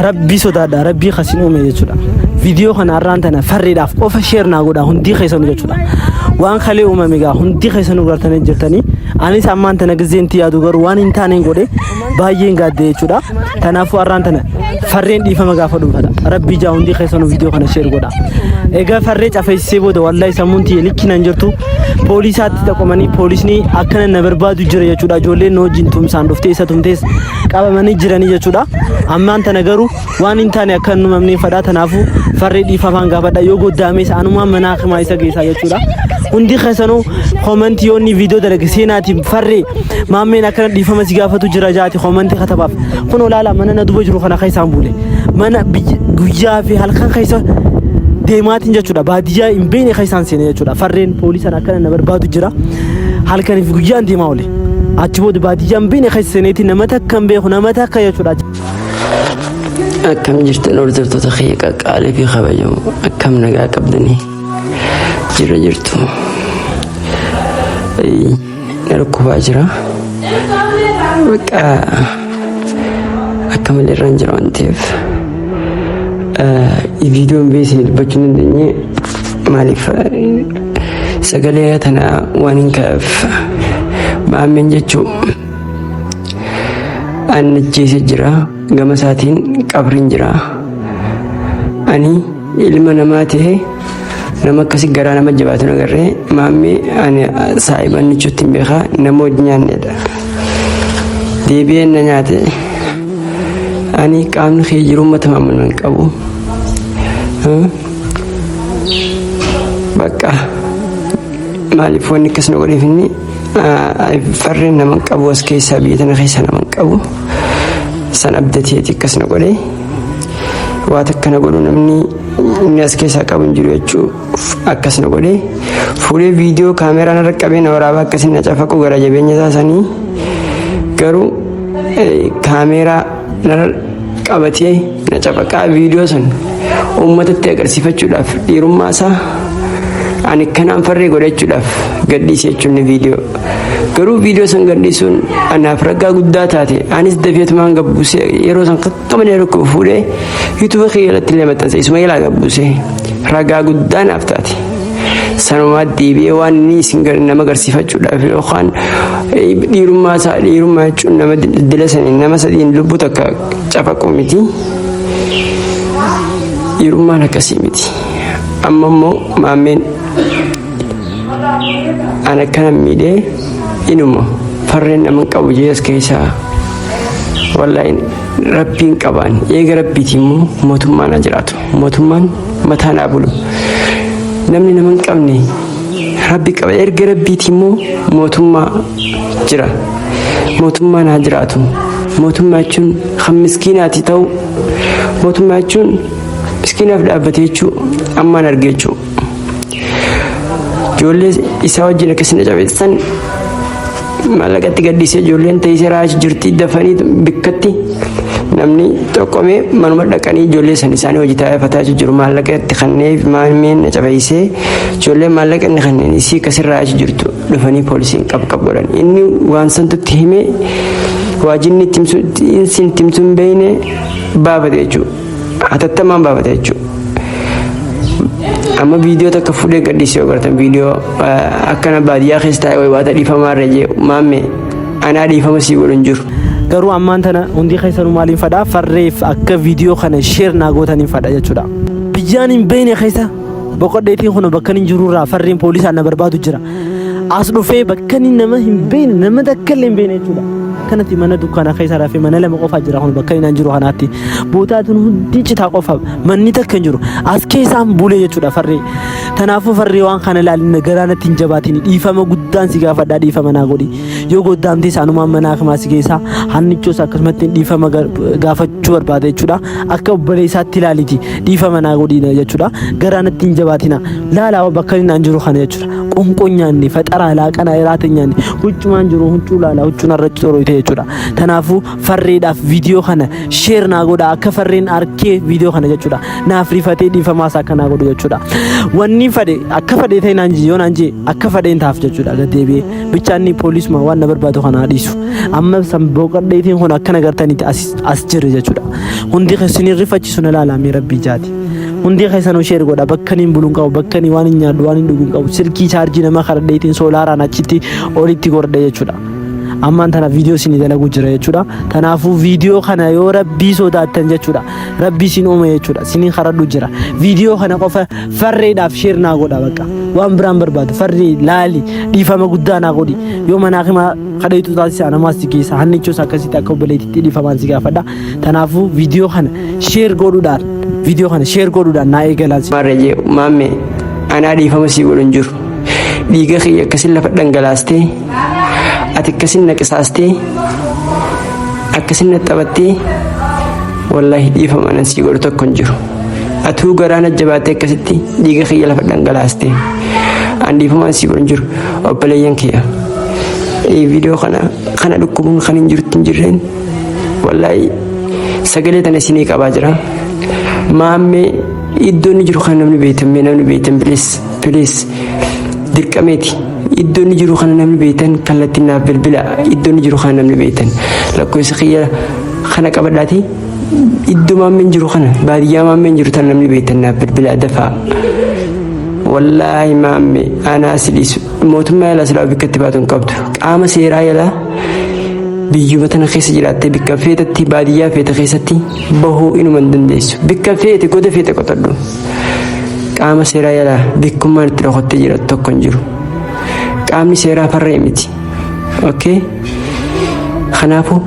rabbii sodaadha rabbii kasiin uume jechuudha viidiyoo kana arraantana farriidhaaf qofa sheer naa godha hundi keessanu jechuudha waan kalee uumame gaa hundi keessanu gartanii jirtanii anis ammaan tana gizeenti yaadu garuu waan hin taaneen godhe baay'een gaadde jechuudha kanaafuu arraantana farreen dhiifama gaafa dhuunfadha rabbii jaa hundi keessanu viidiyoo kana sheer godha egaa farree cafeessee booda wallahi sammuunti likkinan jirtu poolisaatti taqomanii poolisni akkana na barbaadu jira jechuudha ijoolleen no wajjin tumsaan dhuftee isa tumtees qabamanii jiranii jechuudha ammaan tana garuu waan hin taane akka numamnee fadhaa tanaafu farree dhiifamaan gaafadha yoo goddaamees anumaan manaa khimaa isa geessaa jechuudha hundi keessanuu koomentiyoonni viidiyoo dalage seenaatiin farree maammeen akkana dhiifama si gaafatu jira jaati koomentii katabaaf kun olaala mana na duba jiru kana keessaan buule mana guyyaa fi halkan keessa deemaatiin jechuudha baadiyyaa hin beekne keessaan seenee jechuudha farreen poolisan akkana na barbaadu jira halkan fi guyyaan deemaa oole achi booda baadiyyaa hin beekne keessa seeneetiin nama takka hin beeku nama takka jechuudha. Akkam jirtan hordoftoota kiyya qaqqaalee fi kabajamoo akkam nagaa qabdanii jira jirtu narkubaa jira bakka akka malee irraan jira waan ta'eef viidiyoon beeksisni dubbachuu hin dandeenye maaliif sagalee tana waan hin kaa'eef maammeen jechuun annacheessa jira gama isaatiin qabriin jira ani ilma namaa ta'e nama akkasii garaa nama jabaatu nagarree maammee ani saayiban nichuutti hin beekaa nama wajji nyaannedha deebi'een na nyaate ani qaamni kee jiru uummata maamulaa hin qabu bakka maaliif wanni akkas na godheef inni farreen nama hin qabu as keessaa biyya tana keessa nama hin qabu san abdateeti akkas na godhe waa takka na godhu namni inni as keessaa qabu hin jiru jechuuf akkas na godhe fuudhee viidiyoo kaameraan irra qabee na waraabaa akkasiin na cafaqu gara jabeenya isaanii garuu kaameraa narra qabatee na cafaqaa viidiyoo sun uummatatti agarsiifachuudhaaf dhiirummaa isaa ani kanaan farree godhachuudhaaf gadhiisee jechuun viidiyoo garuu viidiyoo san gadhiisuun anaaf ragaa guddaa taate anis dafeetumaan gabbusee yeroo san qaqqabanii rakkoo fuudhee yuutuuba keeyyalatti illee maxxanse isuma ilaa gabbusee ragaa guddaa naaf taate sanumaa deebi'ee waan inni isin nama agarsiifachuudhaaf yookaan dhiirummaa isaa dhiirummaa jechuun nama dila saniin nama sadiin lubbuu takka cafaquu miti dhiirummaan akkasii miti amma immoo maammeen ana akkana miidhee inuma farreen nama hin qabu jees keessaa wallahi rabbiin qabaan eega rabbiiti immoo mootummaan haa jiraatu mootummaan mataan haa bulu namni nama hin qabne rabbi qaba erga rabbiiti immoo mootummaa jira mootummaan haa jiraatu mootummaa jechuun kan miskiinaati ta'u mootummaa jechuun miskiinaaf dhaabbate jechuu ammaan arge jechuu ijoollee isaa wajjin akkasina cabeessan maallaqatti gadhiisee ijoolleen teessee raajii jirti dafanii bikkatti namni tokkomee manuma dhaqanii ijoollee san isaanii hojii taa'eeffataa jiru maallaqatti kannee maammeen cabeessee ijoollee maallaqa inni kanneen isii akkasirraa achi jirtu dhufanii poolisiin qab godhan inni waan santutti himee waajinni timsuun beeyne baafate jechuudha hatattamaan baafate jechuudha. amma viidiyoo takka fuudhee gadhiisee agartan viidiyoo akkana baadiyyaa keessa taa'ee wayiwaata dhiifamaa irra jee maammee anaa dhiifama sii godhan jiru. garuu ammaan tana hundi keessanuu maaliin fadhaa farreef akka viidiyoo kana sheer naa gootaniin fadha jechuudha biyyaan hin beekne keessa boqodheetiin kun bakka hin jirurraa farreen poolisaan na barbaadu jira as dhufee bakka nama hin beekne nama takka illee hin beekne jechuudha kanatti mana dukkaana keessa rafee mana lama qofa jira kun bakka hin jiru kanaatti bootaatuun hundi citaa qofa manni takka hin jiru as keessaan bulee jechuudha farree tanaafuu farree waan kana ilaalin garaanatti hin jabaatiin dhiifama guddaan si gaafadhaa dhiifama naa godhi yoo goddaamtee saanumaan manaa kamaa si geessaa hannichoos akkasumatti dhiifama gaafachuu barbaada jechuudha akka obboleessaatti ilaaliti dhiifama naa godhi jechuudha garaanatti hin jabaatina laalaa bakka hin jiru kana jechuudha qonqonyaanni faxara laaqana iraatanyaanni huccumaan jiru huccuu laala huccuun arrachi toroo ta'e jechuudha. Kanaafuu farreedhaaf viidiyoo kana sheer naa godha akka farreen arkee viidiyoo kana jechuudha. Naaf rifatee dhiifamaas akka naa godhu jechuudha. Wanni fade akka fade ta'e naan jiyoo naan jee akka fadeen taaf jechuudha. Gadeebi'ee bichaanni poolisuma waan na barbaadu kana dhiisu. Amma san boqodheetiin kun akka nagartanitti as jirre jechuudha. Hundi keessanii rifachiisu na laalamee rabbii jaati. Hundi keessanuu sheer godha bakka niin buluun qabu bakka niin waan hin nyaadhu waan hin dhuguun qabu silkii chaarjii nama karadheetiin soolaaraan achitti olitti gordhe jechuudha. Ammaan tana viidiyoo isin dalagu jira jechuudha. Kanaafuu viidiyoo kana yoo rabbii sodaattan jechuudha. Rabbii isin uume jechuudha. Isin karadhu jira. Viidiyoo kana qofa farreedhaaf sheer naa godha bakka. Waan biraan barbaadu farree laali dhiifama guddaa naa godhi. Yoo manaaqima kadheetu taasisa namaas geessa hannichoos akkasitti akka obboleetitti dhiifamaan si gaafadha. Kanaafuu viidiyoo kana sheer godhuudhaan viidiyoo kana sheer godhuudhaan naa eegalaan. Marrajee maamme anaa dhiifama sii godhan jiru. Dhiiga kiyya akkasin lafa dhangalaastee ati akkasin na qisaastee akkasin na taphattee wallaahi dhiifama anan sii godhu tokko hin jiru. Atuu garaana jabaattee akkasitti dhiiga kiyya lafa dhangalaastee an dhiifamaan sii godhan jiru obboleeyyan kiyya. Viidiyoo kana dhukkubuun kan hin jirtu hin jirreen wallaahi sagalee tana isinii qabaa jira. Maammee iddoon jiru kan namni beekan bilis dirqameeti. Iddoon jiru kan namni beekan kallattiin naaf bilbila. Iddoon jiru kan namni beekan lakkoofsa kiyya kana qabadhaati. Iddoo maammeen jiru kana baadiyyaa maammeen jiru tan namni beekan naaf bilbila dafaa. Wallaahi maammee anaa siliisu mootummaa yaalaa silaa bikkatti baatuun qabdu qaama seeraa yaalaa biyyuma tana keessa jiraattee bikka feetatti baadiyyaa feeta keessatti bahuu inuma hin dandeessu. Bikka feete goda feete qotadhu. Qaama seeraa yaalaa bikkummaan itti dhokottee jiraattu tokko hin jiru. Qaamni seeraa farree miti. Okay? Kanaafuu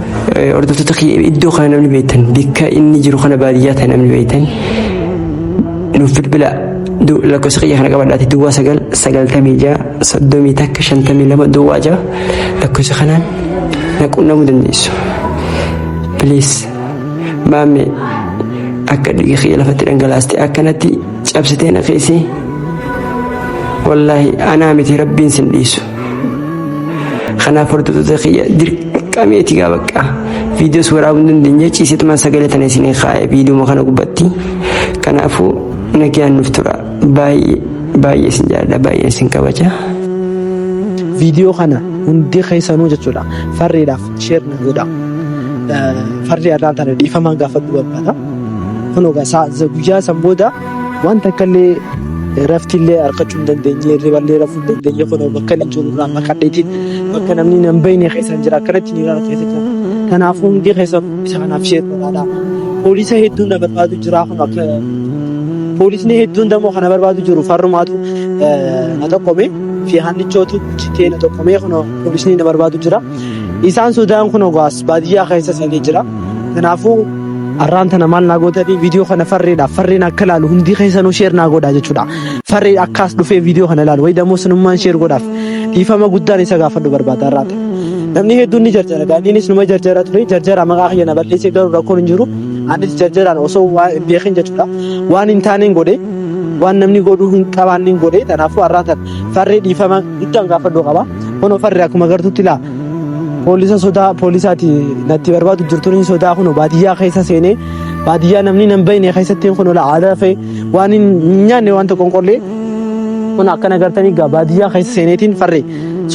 hordoftoota iddoo kana namni beektan bikka inni jiru kana baadiyyaa ta'e namni beektan nuuf bilbila lakkoofsa kiyya kana qabadhaati duwwaa 996 31 duwwaa 6 lakkoofsa kanaan naqunnamuu dandeessu. Please maamme akka dhiiga kiyya lafatti dhangalaastee akkanatti cabsitee na keessee wallaahi anaa miti rabbiin sin dhiisu. Kanaaf hordoftoota kiyya dirqameeti gaa bakka viidiyoos waraabuu hin dandeenye ciisetumaan sagalee tana isinii kaa'e viidiyoo kana gubbatti. Kanaafuu nagaan nuuf tura baay'ee isin jaalladha baay'ee isin kabaja. Viidiyoo kana hundi keessanuu jechuudha farreedhaaf sheer na godha. Farree irraan tana dhiifamaan gaafadhu barbaada. Kunoo guyyaa san booda wanta akkallee raftillee argachuu hin dandeenye riballee rafuu hin dandeenye kunoo bakka inni jiru irraa maqadheetiin bakka namni hin beekne keessan jira akkanatti ni irraa keessa jira. Kanaafuu hundi keessan isa kanaaf sheer godhaadha. Poolisa hedduun na barbaadu jira kun akka poolisni hedduun dammoo kana barbaadu jiru farrumaatu na tokkome fi hannichootu kitee na tokkome kun poolisni na barbaadu jira. Isaan Sudaan kun ogaas baadiyyaa keessa seenee jira. Kanaafuu arraan tana maal naa godhanii viidiyoo kana farreedhaaf farreen akka laalu hundi keessanuu sheer naa godhaa jechuudha. Farree akkas dhufee viidiyoo kana laalu wayi dammoo sunummaan sheer godhaaf dhiifama guddaan isa gaafadhu barbaada arraan tana. Namni hedduun ni jarjara gaaniinis numa jarjara ture jarjara maqaa kiyya na balleessee garuu rakkoon hin jiru. Anis jarjaraan osoo waan beekin jechuudha. Waan hin taaneen godhe waan namni godhuu hin qabaanne godhe kanaafuu arraan tana farree dhiifama guddaan gaafadhu qaba. Kunoo farree akkuma gartuutti laa poolisa sodaa poolisaati natti barbaadu jirtuun sodaa kun baadiyyaa keessa seenee baadiyyaa namni hin beekne keessatti kun aadaa fe waan hin nyaanne wanta qonqollee kun akka nagartanii gaa baadiyyaa keessa seeneetiin farree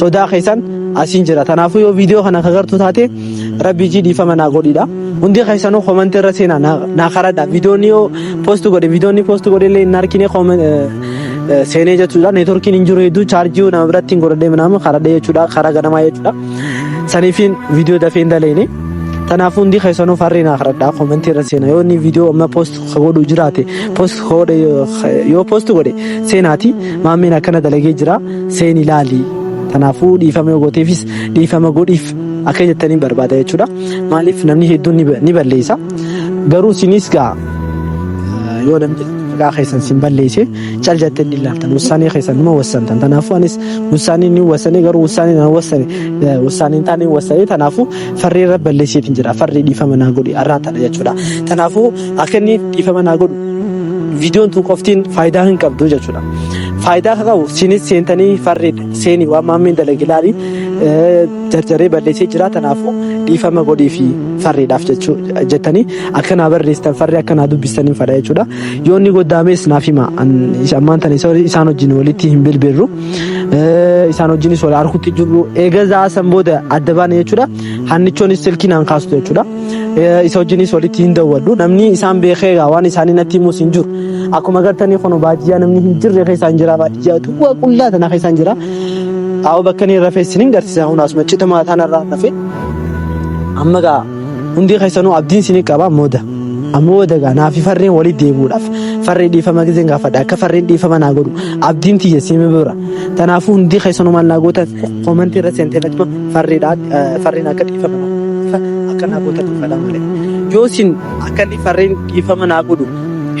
sodaa keessan asiin jira. Kanaafuu yoo viidiyoo kana kagartuu taate rabbii dhiifama naa godhiidha. Hundi keessanuu koomenti irra seenaa naa karadha. Viidiyoon yoo poostu godhe illee hin argine seenee jechuudha. Neetworkiin hin jiru hedduu chaarjii nama biratti hin godhadhee minaamu karadhee jechuudha karaa ganamaa jechuudha. Saniifin viidiyoo dafee hin daleene. Kanaafuu hundi keessanuu farree naa karadha koomenti irra seenaa. Yoo inni viidiyoo amma poost godhu jiraate yoo poostu godhe seenaati maammeen akkana dalagee jira seen ilaali. Kanaafuu dhiifama yoo gooteefis dhiifama godhiif akka jettanii barbaada jechuudha. Maaliif namni hedduun ni balleessa. Garuu sinis gaa yoo namni gaa keessan sin balleesse cal jettanii ni ilaaltan usaanii keessan nima wassantan. Kanaafuu anis usaanii ni wassane garuu usaanii na wassane usaanii taanii wassane kanaafuu farree irra balleesseetiin jira. Farree dhiifama naa godhi arraa tana jechuudha. Kanaafuu akka inni dhiifama naa godhu viidiyoon tun qoftiin faayidaa hin qabdu jechuudha. faayidaa qabu sinis seentanii farri seeni waan maammiin dalagilaalii jarjaree balleessee jira kanaafuu dhiifama godhii fi farriidhaaf jettanii akkanaa barreessitan farri akkanaa dubbistanii fadha jechuudha. Yoo inni goddaames naaf hima ammaan tana isaan wajjin walitti hin bilbilru isaan wajjinis wal harkutti jirru eega zaasan booda adda baane jechuudha. Hannichoonis silkiinaan kaastu jechuudha. Isa wajjinis walitti hin dawwadhu namni isaan beekee waan isaanii natti himus hin jiru. Akkuma gartanii kun baadiyyaa namni hin jirre keessa hin jira baadiyyaa tuwwa qullaa tana keessa hin jira. Awo bakka ni rafeessiniin garsiisaa hunaas maccita maataan irraa rafe amma gaa hundi keessanuu abdiin sinii qaba ammoo dagaa naafi farreen walitti deebi'uudhaaf farree dhiifama gizeen gaafadha akka farreen dhiifama naa godhu abdiin tiyya siimi bira kanaafuu hundi keessanuu maal naa goota koomantii irra seentee lattuma farreen akka dhiifama akka naa goota dhuunfadha malee yoo sin akka inni farreen dhiifama naa godhu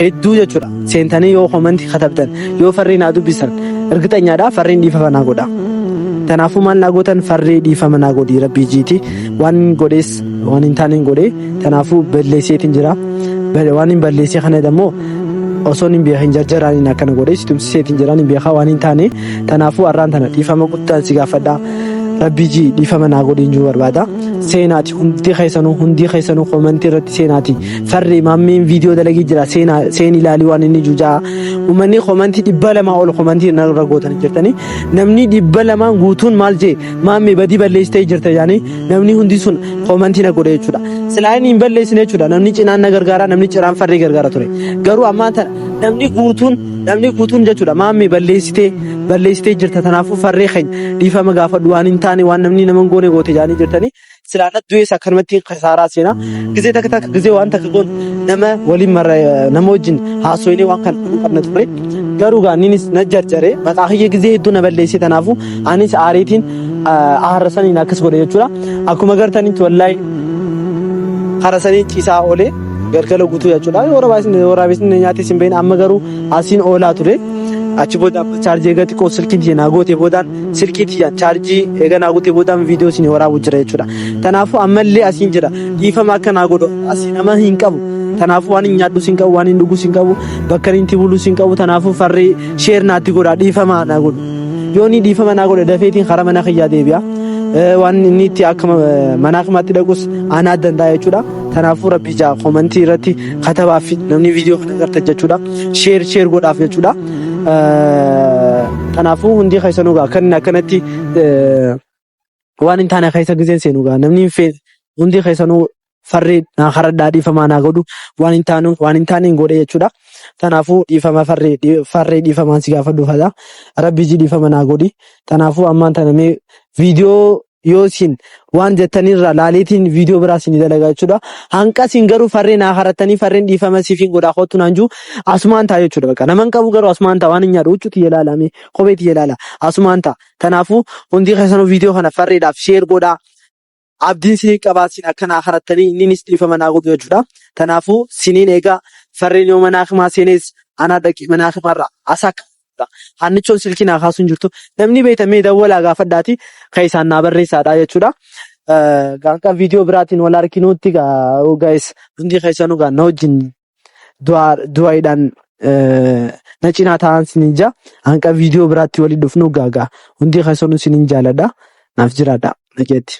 hedduu jechuudha seentanii yoo koomantii katabdan yoo farreen naa dubbisan ergixanyaadha farreen dhiifama naa godha. Kanaafuu maal naa gootan farree dhiifama naa godhi rabbii jiiti waan godhees waan hin taane godhee kanaafuu balleesseetiin jira waan hin balleessee kana immoo osoo hin beekin jarjaraan akkana godhee situmsiseetiin jiraan hin beekaa waan hin taane kanaafuu arraan tana dhiifama guddaan si gaafadha rabbii jii dhiifama naa godhiin jiru barbaada. Seenaati hundi keessanuu koomantii irratti seenaati farri maammiin viidiyoo dalagii jira seen ilaalii waan inni jujaa uummanni koomantii 200 ol koomantii irra gootan jirtanii namni 200 guutuun maal jee maammii badii balleessitee jirta yaani namni hundi sun koomantii na godhe jechuudha. Silaa inni hin balleessine jechuudha namni cinaan na gargaara namni ciraan farri gargaara ture garuu ammaa tana namni guutuun jechuudha maammii balleessitee jirta kanaafuu farree keenya dhiifama gaafadhu waan hin taane waan namni nama goone goote jaanii jirtanii. Silaana du'eessa akkanumatti kasaaraa seenaa gizee takka gizee waan takka goon nama waliin nama wajjin haasofnee waan kan qabna ture garuu gaaniinis na jarjaree maqaa kiyya gizee hedduu na balleessee kanaafuu anis aariitiin aarrasaniin akkas godhe jechuudha. Akkuma gartanitti wallaahi harasanii ciisaa oolee galgala guutuu jechuudha. Waraabesni nyaatee sin beekne amma garuu asiin oolaa ture. Achi booda chaarjii eegatti koo silkiin tiyya naa gootee boodaan silkii tiyya chaarjii eega naa gootee boodaan viidiyoo isin waraabuu jira jechuudha. Kanaafuu ammallee asiin jira dhiifama akka naa godhu asii nama hin qabu. Kanaafuu waan hin nyaadhu sin qabu waan hin dhugu sin qabu bakka inni bulu sin qabu kanaafuu farree sheer naatti godha dhiifama naa godhu. Yoo ni dhiifama naa godhe dafeetiin karaa mana kiyyaa deebi'a. Waan inni itti akka mana kamaatti dhagus anaa danda'a jechuudha. Kanaafuu rabbi jaa koomantii irratti katabaaf namni viidiyoo kana garta jechuudha. Sheer godhaaf jechuudha. Kanaafuu hundi keessanuu gaa kan akkanatti waan hin taane keessa gizeen seenuu gaa namni hin feene hundi keessanuu farree naa karadhaa dhiifamaa naa godhu waan hin taane hin godhe jechuudha. Kanaafuu dhiifama farree dhiifamaan si gaafadhu fadha rabbi ji dhiifama naa godhi. Kanaafuu ammaan tana mee viidiyoo yoo isin waan jettanirra laaleetiin viidiyoo biraa isin dalagaa jechuudha. Hanqa isin garuu farreen naa karatanii farreen dhiifama siifin godhaa kottu naan jiru asumaan ta'a jechuudha. Bakka naman qabu garuu asumaan ta'a waan hin nyaadhu huccuutti ilaalame kopheetti ilaala asumaan ta'a. Kanaafuu hundi keessanuu viidiyoo kana farreedhaaf sheer godhaa. Abdiin sinii qabaatiin akka naa karatanii innis dhiifama naa godhu jechuudha. Kanaafuu siniin eegaa farreen yoo manaa himaa seenes anaa dhaqee manaa himarraa asaaka. Hannichoon silkii naa kaasuun jirtu namni beekamee dawwalaa gaafadhaati kan isaan naa barreessaadha jechuudha. Gaanqa viidiyoo biraatiin wal arginuutti guys hundi keessanuu na wajjin du'aadhaan na cinaa ta'an sinin jaa hanqa viidiyoo biraatti waliin dhufnu gaagaa hundi keessanuu sinin jaaladha naaf jiraadha nageetti.